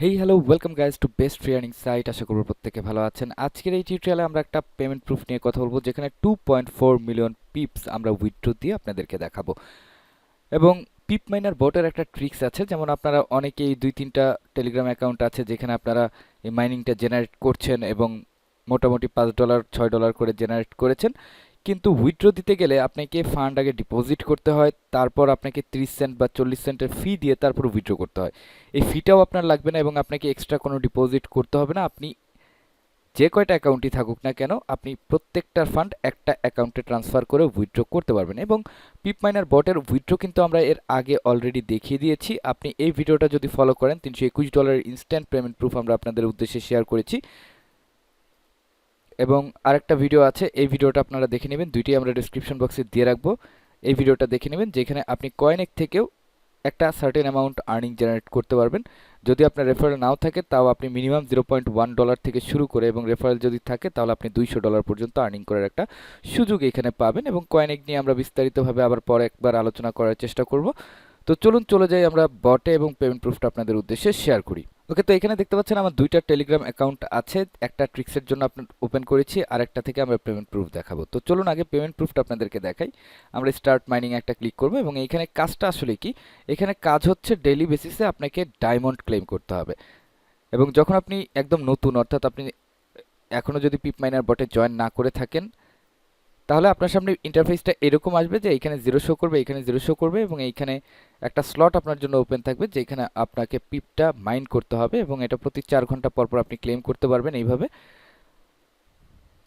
Hey hello welcome guys to best free earning site. আশা করব প্রত্যেকে ভালো আছেন। আজকের এই টিউটোরিয়ালে আমরা একটা পেমেন্ট প্রুফ নিয়ে কথা বলবো, যেখানে 2.4 মিলিয়ন পিপস আমরা উইথড্র দিয়ে আপনাদেরকে দেখাবো। এবং পিপ মাইনার বটের একটা ট্রিক্স আছে, যেমন আপনারা অনেকেই 2-3টা টেলিগ্রাম অ্যাকাউন্ট আছে যেখানে আপনারা এই মাইনিংটা জেনারেট করছেন এবং মোটামুটি $5 $6 করে জেনারেট করেছেন, কিন্তু উইথড্র দিতে গেলে আপনাকে ফান্ড আগে ডিপোজিট করতে হয়, তারপর আপনাকে 30 সেন্ট বা 40 সেন্টের ফি দিয়ে তারপর উইথড্র করতে হয়। এই ফিটাও আপনার লাগবে না এবং আপনাকে এক্সট্রা কোনো ডিপোজিট করতে হবে না। আপনি যে কয়টা অ্যাকাউন্টই থাকুক না কেন, আপনি প্রত্যেকটার ফান্ড একটা অ্যাকাউন্টে ট্রান্সফার করে উইথড্র করতে পারবেন। এবং পিপ মাইনার বটের উইথড্র কিন্তু আমরা এর আগে অলরেডি দেখিয়ে দিয়েছি। আপনি এই ভিডিওটা যদি ফলো করেন, $321 ইনস্ট্যান্ট পেমেন্ট প্রুফ আমরা আপনাদের উদ্দেশ্যে শেয়ার করেছি। এবং আরেকটা ভিডিও আছে, এই ভিডিওটা আপনারা দেখে নেবেন, দুইটি আমরা ডিসক্রিপশন বক্সে দিয়ে রাখবো। এই ভিডিওটা দেখে নেবেন, যেখানে আপনি কয়েনেক থেকেও একটা সার্টেন অ্যামাউন্ট আর্নিং জেনারেট করতে পারবেন। যদি আপনার রেফারেল নাও থাকে, তাও আপনি মিনিমাম $0.1 থেকে শুরু করে, এবং রেফারেল যদি থাকে তাহলে আপনি $200 পর্যন্ত আর্নিং করার একটা সুযোগ এখানে পাবেন। এবং কয়েনেক নিয়ে আমরা বিস্তারিতভাবে আবার পরে একবার আলোচনা করার চেষ্টা করব। তো চলুন চলে যাই আমরা বটে এবং পেমেন্ট প্রুফটা আপনাদের উদ্দেশ্যে শেয়ার করি। ওকে, তো এখানে দেখতে পাচ্ছেন আমার দুইটা টেলিগ্রাম অ্যাকাউন্ট আছে। একটা ট্রিক্সের জন্য আপনার ওপেন করেছি, আর একটা থেকে আমরা পেমেন্ট প্রুফ দেখাবো। তো চলুন আগে পেমেন্ট প্রুফটা আপনাদেরকে দেখাই। আমরা স্টার্ট মাইনিং একটা ক্লিক করব এবং এইখানে কাজটা আসলে কি, এখানে কাজ হচ্ছে ডেইলি বেসিসে আপনাকে ডায়মন্ড ক্লেম করতে হবে। এবং যখন আপনি একদম নতুন, অর্থাৎ আপনি এখনও যদি পিপ মাইনার বটে জয়েন না করে থাকেন, তাহলে আপনার সামনে ইন্টারফেসটা এরকম আসবে যে এইখানে 0 শো করবে, এখানে 0 শো করবে, এবং এইখানে একটা স্লট আপনার জন্য ওপেন থাকবে যেখানে আপনাকে পিপটা মাইন করতে হবে, এবং এটা প্রতি 4 ঘন্টা পর পর আপনি ক্লেম করতে পারবেন এইভাবে।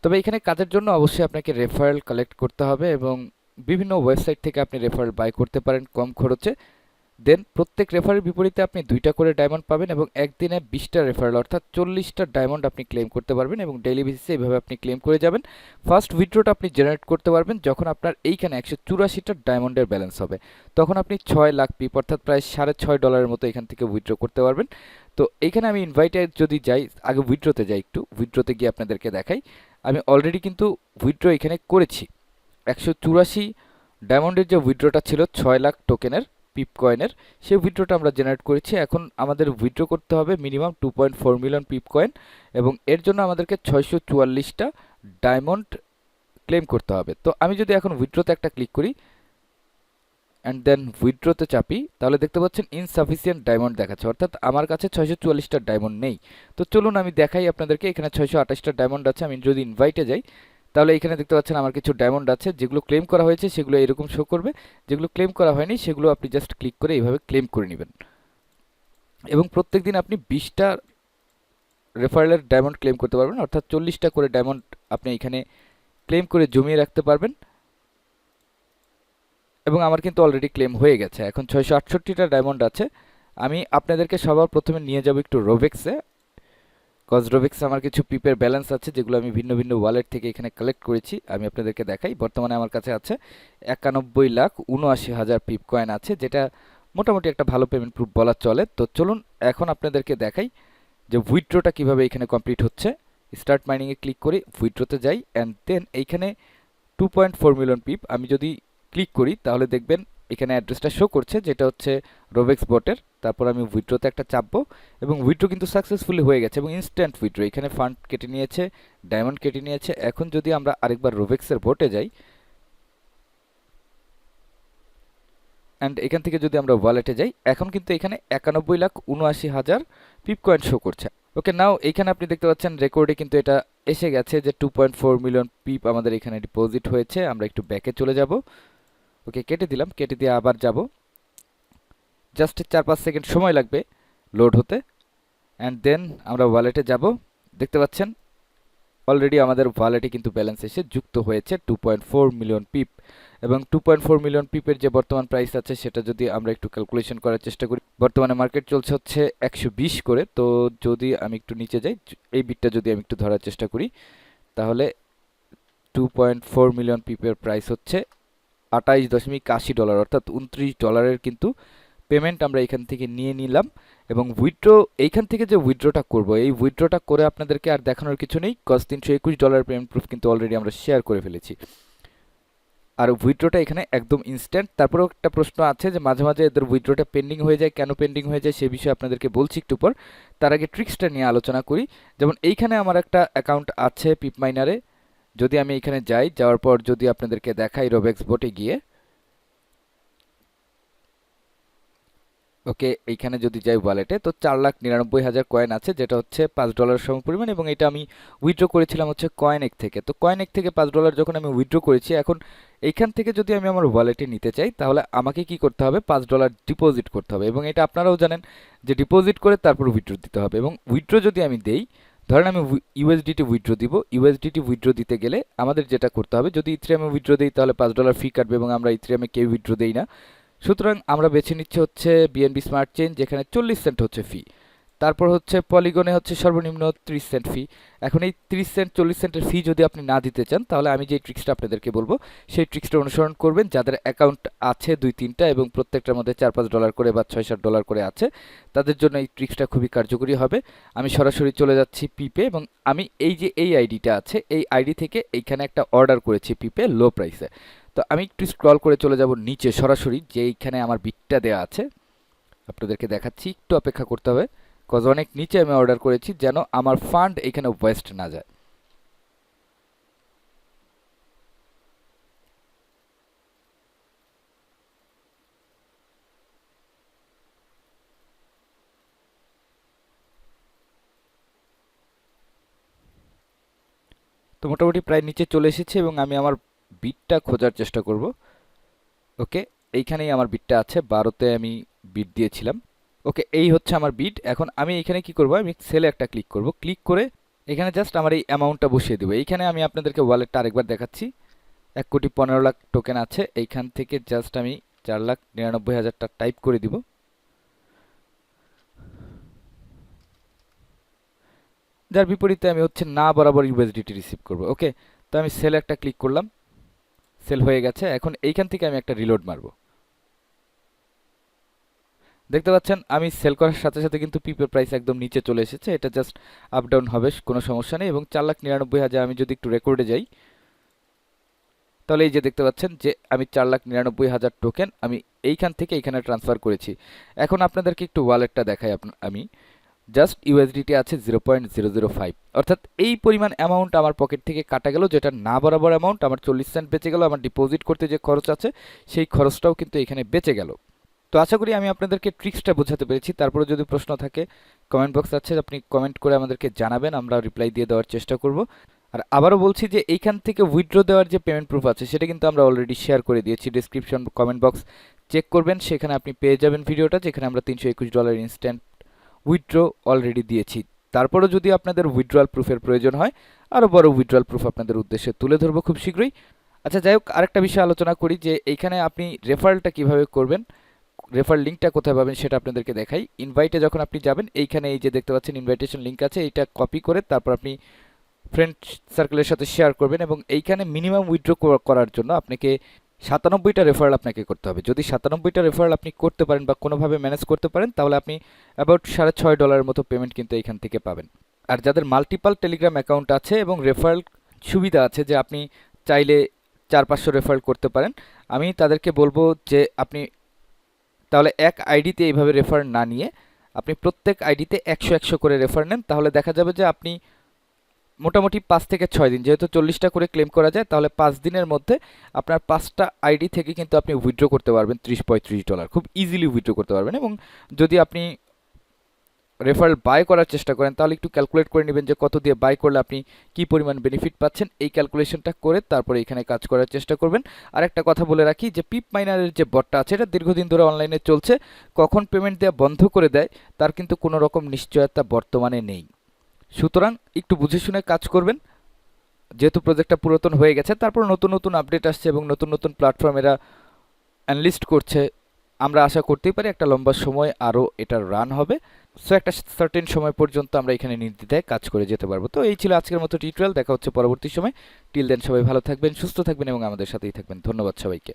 তবে এখানে কাজের জন্য অবশ্যই আপনাকে রেফারেল কালেক্ট করতে হবে, এবং বিভিন্ন ওয়েবসাইট থেকে আপনি রেফারেল বাই করতে পারেন কম খরচে। দেন প্রত্যেক রেফারের বিপরীতে আপনি 2টা করে ডায়মন্ড পাবেন, এবং একদিনে 20টা রেফারেল অর্থাৎ 40টা ডায়মন্ড আপনি ক্লেম করতে পারবেন, এবং ডেইলি বেসিসে এইভাবে আপনি ক্লেম করে যাবেন। ফার্স্ট উইথড্রটা আপনি জেনারেট করতে পারবেন যখন আপনার এইখানে 184টা ডায়মন্ডের ব্যালেন্স হবে। তখন আপনি 6 লাখ পিপ অর্থাৎ প্রায় $6.5 মতো এখান থেকে উইথড্র করতে পারবেন। তো এইখানে আমি ইনভাইটে যদি যাই, আগে উইথড্রতে যাই, একটু উইথড্রতে গিয়ে আপনাদেরকে দেখাই। আমি অলরেডি কিন্তু উইথড্র এখানে করেছি। 184 ডায়মন্ডের যে উইথড্রটা ছিল 6 লাখ টোকেনের পিপ কয়েনের, সেই উইথড্রটা আমরা জেনারেট করেছি। এখন আমাদের উইথড্র করতে হবে মিনিমাম 2.4 মিলিয়ন পিপ কয়েন, এবং এর জন্য আমাদেরকে 644টা ডায়মন্ড ক্লেম করতে হবে। তো আমি যদি এখন উইথড্রতে একটা ক্লিক করি অ্যান্ড দেন উইথড্রতে চাপি, তাহলে দেখতে পাচ্ছেন ইনসাফিসিয়েন্ট ডায়মন্ড দেখাচ্ছে, অর্থাৎ আমার কাছে 644টা ডায়মন্ড নেই। তো চলুন আমি দেখাই আপনাদেরকে। এখানে 628টা ডায়মন্ড আছে। আমি যদি ইনভাইটে যাই, তাহলে এখানে দেখতে পাচ্ছেন আমার কিছু ডায়মন্ড আছে, যেগুলো ক্লেম করা হয়েছে সেগুলো এরকম শো করবে, যেগুলো ক্লেম করা হয়নি সেগুলো আপনি জাস্ট ক্লিক করে এইভাবে ক্লেম করে নেবেন। এবং প্রত্যেক দিন আপনি 20টা রেফারেলের ডায়মন্ড ক্লেম করতে পারবেন, অর্থাৎ 40টা করে ডায়মন্ড আপনি এখানে ক্লেম করে জমিয়ে রাখতে পারবেন। এবং আমার কিন্তু অলরেডি ক্লেম হয়ে গেছে। এখন 668টা ডায়মন্ড আছে। আমি আপনাদেরকে সবার প্রথমে নিয়ে যাব একটু রোভেক্সে, কজ রোভেক্সে আমার কিছু পিপের ব্যালেন্স আছে যেগুলো আমি ভিন্ন ভিন্ন ওয়ালেট থেকে এখানে কালেক্ট করেছি। আমি আপনাদেরকে দেখাই। বর্তমানে আমার কাছে আছে 91,79,000 পিপ কয়েন আছে, যেটা মোটামুটি একটা ভালো পেমেন্ট প্রুফ বলা চলে। তো চলুন এখন আপনাদেরকে দেখাই যে উইথড্রটা কীভাবে এখানে কমপ্লিট হচ্ছে। স্টার্ট মাইনিংয়ে ক্লিক করি, উইথড্রতে যাই, অ্যান্ড দেন এইখানে 2.4 মিলিয়ন পিপ আমি যদি ক্লিক করি, তাহলে দেখবেন এখানে অ্যাড্রেসটা শো করছে, যেটা হচ্ছে রোভেক্স বটের। তারপর আমি উইথড্রতে একটা চাপবো, এবং উইথড্র কিন্তু সাকসেসফুলি হয়ে গেছে, এবং ইনস্ট্যান্ট উইথড্র। এখানে ফান্ড কেটে নিয়েছে, ডায়মন্ড কেটে নিয়েছে। এখন যদি আমরা আরেকবার রোভেক্সের বটে যাই, অ্যান্ড এখান থেকে যদি আমরা ওয়ালেটে যাই, এখন কিন্তু এখানে 91,79,000 পিপ কয়েন শো করছে। ওকে, নাও এইখানে আপনি দেখতে পাচ্ছেন রেকর্ডে কিন্তু এটা এসে গেছে যে 2.4 মিলিয়ন পিপ আমাদের এখানে ডিপোজিট হয়েছে। আমরা একটু ব্যাকে চলে যাব। ওকে, কেটে দিলাম, কেটে দিয়ে আবার যাব। জাস্ট 4-5 সেকেন্ড সময় লাগবে লোড হতে, অ্যান্ড দেন আমরা ওয়ালেটে যাব। দেখতে পাচ্ছেন অলরেডি আমাদের ওয়ালেটে কিন্তু ব্যালেন্স এসে যুক্ত হয়েছে 2.4 মিলিয়ন পিপ। এবং 2.4 মিলিয়ন পিপের যে বর্তমান প্রাইস আছে, সেটা যদি আমরা একটু ক্যালকুলেশন করার চেষ্টা করি, বর্তমানে মার্কেট চলছে হচ্ছে 120 করে। তো যদি আমি একটু নিচে যাই, এই বিটটা যদি আমি একটু ধরার চেষ্টা করি, তাহলে 2.4 মিলিয়ন পিপের প্রাইস হচ্ছে $28.80, অর্থাৎ $29 কিন্তু পেমেন্ট আমরা এখান থেকে নিয়ে নিলাম। এবং উইথড্র, এইখান থেকে যে উইথড্রটা করব, এই উইথড্রটা করে আপনাদেরকে আর দেখানোর কিছু নেই, কজ $321 পেমেন্ট প্রুফ কিন্তু অলরেডি আমরা শেয়ার করে ফেলেছি। আর উইথড্রটা এখানে একদম ইনস্ট্যান্ট। তারপরেও একটা প্রশ্ন আছে যে মাঝে মাঝে এদের উইথড্রটা পেন্ডিং হয়ে যায়, কেন পেন্ডিং হয়ে যায় সে বিষয়ে আপনাদেরকে বলছি একটু পর। তার আগে ট্রিক্সটা নিয়ে আলোচনা করি। যেমন এইখানে আমার একটা অ্যাকাউন্ট আছে পিপ মাইনারে, যদি আমি এখানে যাই, যাওয়ার পর যদি আপনাদেরকে দেখাই রোবেক্স বোটে গিয়ে, ওকে এইখানে যদি যাই ওয়ালেটে, তো 4,99,000 কয়েন আছে, যেটা হচ্ছে $5 সম পরিমাণ, এবং এটা আমি উইথড্র করেছিলাম হচ্ছে কয়েনেক থেকে। তো কয়েনেক থেকে $5 যখন আমি উইথড্র করেছি, এখন এইখান থেকে যদি আমি আমার ওয়ালেটে নিতে চাই, তাহলে আমাকে কি করতে হবে, $5 ডিপোজিট করতে হবে। এবং এটা আপনারাও জানেন যে ডিপোজিট করে তারপর উইথড্র দিতে হবে। এবং উইথড্র যদি আমি দেই, ধরেন আমি ইউএসডিটি উইথড্র দিব, ইউএসডিটি উইথড্র দিতে গেলে আমাদের যেটা করতে হবে, যদি ইথিরিয়ামে উইথড্র দিই তাহলে $5 ফি কাটবে, এবং আমরা ইথিরিয়ামে কেউ উইথড্র দেই না। সুতরাং আমরা বেছে নিচ্ছি হচ্ছে বিএনবি স্মার্ট চেইন, যেখানে 40 সেন্ট হচ্ছে ফি। তারপর হচ্ছে পলিগনে হচ্ছে সর্বনিম্ন 30 সেন্ট ফি। এখন এই 30 সেন্ট 40 সেন্টের ফি যদি আপনি না দিতে চান, তাহলে আমি যে ট্রিক্সটা আপনাদেরকে বলবো সেই ট্রিক্সটা অনুসরণ করবেন। যাদের অ্যাকাউন্ট আছে 2-3টা এবং প্রত্যেকটার মধ্যে $4-5 করে বা $6-7 করে আছে, তাদের জন্য এই ট্রিক্সটা খুবই কার্যকরী হবে। আমি সরাসরি চলে যাচ্ছি পিপে, এবং আমি এই যে এই আইডিটা আছে, এই আইডি থেকে এইখানে একটা অর্ডার করেছি পিপে লো প্রাইসে। তো আমি একটু স্ক্রল করে চলে যাব নিচে সরাসরি, যে এইখানে আমার বিটটা দেওয়া আছে, আপনাদেরকে দেখাচ্ছি, একটু অপেক্ষা করতে হবে, কজ অনেক নিচে আমি অর্ডার করেছি, যেন আমার ফান্ড এখানে ওয়েস্ট না যায়। তো মোটামুটি প্রায় নিচে চলে এসেছে, এবং আমি আমার বিটটা খোঁজার চেষ্টা করব। ওকে, এইখানেই আমার বিটটা আছে, 12তে আমি বিট দিয়েছিলাম। ওকে, এই হচ্ছে আমার বিট। এখন আমি এখানে কি করব, আমি সেলে একটা ক্লিক করব, ক্লিক করে এখানে জাস্ট আমার এই অ্যামাউন্টটা বসিয়ে দেবো। এইখানে আমি আপনাদেরকে ওয়ালেটটা আরেকবার দেখাচ্ছি, 1,15,00,000 টোকেন আছে। এইখান থেকে জাস্ট আমি 4,99,000টা টাইপ করে দিব। যার বিপরীতে আমি হচ্ছে না বরাবর ইউএসডিটি রিসিভ করব। ওকে, তো আমি সেল একটা ক্লিক করলাম, সেল হয়ে গেছে। এখন এইখান থেকে আমি একটা রিলোড মারবো। দেখতে পাচ্ছেন আমি সেল করার সাথে সাথে কিন্তু পিপের প্রাইস একদম নিচে চলে এসেছে। এটা জাস্ট আপ ডাউন হবে, কোনো সমস্যা নেই। এবং 4,99,000 আমি যদি একটু রেকর্ডে যাই, তাহলে এই যে দেখতে পাচ্ছেন যে আমি 4,99,000 টোকেন আমি এইখান থেকে এইখানে ট্রান্সফার করেছি। এখন আপনাদেরকে একটু ওয়ালেটটা দেখাই। আমি জাস্ট ইউএসডিটি আছে 0.005, অর্থাৎ এই পরিমাণ অ্যামাউন্ট আমার পকেট থেকে কাটা গেল, যেটা না বরাবর অ্যামাউন্ট। আমার 40 সেন্ট বেঁচে গেল, আমার ডিপোজিট করতে যে খরচ আছে সেই খরচটাও কিন্তু এখানে বেঁচে গেল। তো আশা করি আমি আপনাদেরকে ট্রিক্সটা বোঝাতে পেরেছি। তারপরে যদি প্রশ্ন থাকে, কমেন্ট বক্স আছে, আপনি কমেন্ট করে আমাদেরকে জানাবেন, আমরা রিপ্লাই দিয়ে দেওয়ার চেষ্টা করব। আর আবারও বলছি যে এইখান থেকে উইথড্র দেওয়ার যে পেমেন্ট প্রুফ আছে, সেটা কিন্তু আমরা অলরেডি শেয়ার করে দিয়েছি। ডিসক্রিপশন কমেন্ট বক্স চেক করবেন, সেখানে আপনি পেয়ে যাবেন ভিডিওটা, যেখানে আমরা $321 ইনস্ট্যান্ট উইথড্র অলরেডি দিয়েছি। তারপরেও যদি আপনাদের উইথড্রয়াল প্রুফের প্রয়োজন হয়, আরও বড় উইথড্রয়াল প্রুফ আপনাদের উদ্দেশ্যে তুলে ধরবো খুব শীঘ্রই। আচ্ছা, যাই হোক, আরেকটা বিষয় আলোচনা করি যে এইখানে আপনি রেফারেলটা কিভাবে করবেন, রেফার লিঙ্কটা কোথায় পাবেন সেটা আপনাদেরকে দেখাই। ইনভাইটে যখন আপনি যাবেন, এইখানে এই যে দেখতে পাচ্ছেন ইনভাইটেশন লিঙ্ক আছে, এইটা কপি করে তারপর আপনি ফ্রেন্ড সার্কেলের সাথে শেয়ার করবেন। এবং এইখানে মিনিমাম উইথড্র করার জন্য আপনাকে 97টা রেফারেল আপনাকে করতে হবে। যদি 97টা রেফারেল আপনি করতে পারেন বা কোনোভাবে ম্যানেজ করতে পারেন, তাহলে আপনি অ্যাবাউট $6.5 মতো পেমেন্ট কিন্তু এইখান থেকে পাবেন। আর যাদের মাল্টিপাল টেলিগ্রাম অ্যাকাউন্ট আছে এবং রেফারেল সুবিধা আছে, যে আপনি চাইলে 400-500 রেফারেল করতে পারেন, আমি তাদেরকে বলবো যে আপনি তাহলে এক আইডিতে এইভাবে রেফার না নিয়ে আপনি প্রত্যেক আইডিতে 100-100 করে রেফার নেন। তাহলে দেখা যাবে যে আপনি মোটামুটি 5 থেকে 6 দিন, যেহেতু 40টা করে ক্লেম করা যায়, তাহলে 5 দিনের মধ্যে আপনার 5টা আইডি থেকে কিন্তু আপনি উইথড্র করতে পারবেন $30-35, খুব ইজিলি উইথড্র করতে পারবেন। এবং যদি আপনি রেফারেল বাই করার চেষ্টা করেন, তাহলে একটু ক্যালকুলেট করে নেবেন যে কত দিয়ে বাই করলে আপনি কি পরিমাণ বেনিফিট পাচ্ছেন। এই ক্যালকুলেশনটা করে তারপরে এখানে কাজ করার চেষ্টা করবেন। আর একটা কথা বলে রাখি যে পিপ মাইনারের যে বটটা আছে, এটা দীর্ঘদিন ধরে অনলাইনে চলছে। কখন পেমেন্ট দেওয়া বন্ধ করে দেয় তার কিন্তু কোনো রকম নিশ্চয়তা বর্তমানে নেই। সুতরাং একটু বুঝে শুনে কাজ করবেন। যেহেতু প্রজেক্টটা পুরাতন হয়ে গেছে, তারপর নতুন নতুন আপডেট আসছে এবং নতুন নতুন প্ল্যাটফর্ম এরা অ্যানলিস্ট করছে। আমরা আশা করতেই পারি একটা লম্বা সময় আরও এটা রান হবে। সো একটা সার্টেন সময় পর্যন্ত আমরা এখানে নির্দ্বিধায় কাজ করে যেতে পারবো। তো এই ছিল আজকের মতো টিউটোরিয়াল, দেখা হচ্ছে পরবর্তী সময়। টিল দেন সবাই ভালো থাকবেন, সুস্থ থাকবেন এবং আমাদের সাথেই থাকবেন। ধন্যবাদ সবাইকে।